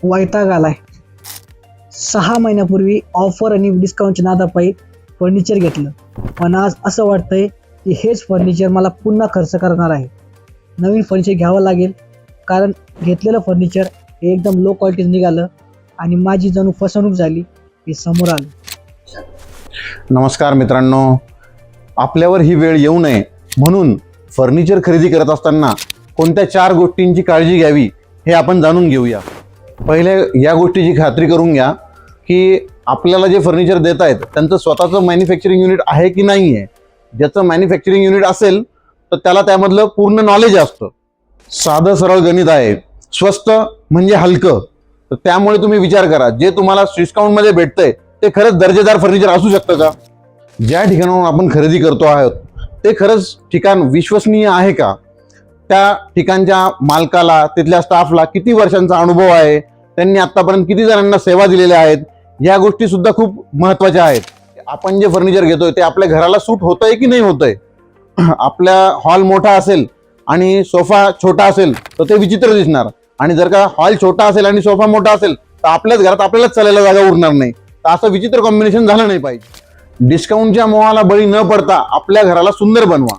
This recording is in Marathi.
वैताग आलाय. 6 महिन्यापूर्वी ऑफर आणि डिस्काउंटच्या नादापायी फर्निचर घेतलं, पण आज असं वाटतंय की हेच फर्निचर मला पुन्हा खर्च करणार आहे. नवीन फर्निचर घ्यावं लागेल, कारण घेतलेलं फर्निचर हे एकदम लो क्वालिटीचं निघालं आणि माझी जणू फसवणूक झाली हे समोर आलं. नमस्कार मित्रांनो, आपल्यावर ही वेळ येऊ नये म्हणून फर्निचर खरेदी करत असताना कोणत्या 4 गोष्टींची काळजी घ्यावी हे आपण जाणून घेऊया. पहिले या गोष्टीची खात्री करून घ्या की आपल्याला जे फर्निचर देत आहेत त्यांचं स्वतःचं मॅन्युफॅक्चरिंग युनिट आहे की नाही आहे. ज्याचं मॅन्युफॅक्चरिंग युनिट असेल तर त्याला त्यामधलं पूर्ण नॉलेज असतं. साधं सरळ गणित आहे, स्वस्त म्हणजे हलकं. तर त्यामुळे तुम्ही विचार करा, जे तुम्हाला डिस्काउंटमध्ये भेटतंय ते खरंच दर्जेदार फर्निचर असू शकतं का? ज्या ठिकाणाहून आपण खरेदी करतो आहोत ते खरंच ठिकाण विश्वसनीय आहे का? त्या ठिकाणच्या मालकाला, तिथल्या स्टाफला किती वर्षांचा अनुभव आहे, त्यांनी आतापर्यंत किती जणांना सेवा दिलेल्या आहेत, या गोष्टी सुद्धा खूप महत्त्वाच्या आहेत. आपण जे फर्निचर घेतोय ते आपल्या घराला सूट होतंय की नाही होतंय. आपल्या हॉल मोठा असेल आणि सोफा छोटा असेल तर ते विचित्र दिसणार, आणि जर का हॉल छोटा असेल आणि सोफा मोठा असेल तर आपल्याच घरात आपल्यालाच चालायला जागा उरणार नाही. तर असं विचित्र कॉम्बिनेशन झालं नाही पाहिजे. डिस्काउंटच्या मोहाला बळी न पडता आपल्या घराला सुंदर बनवा.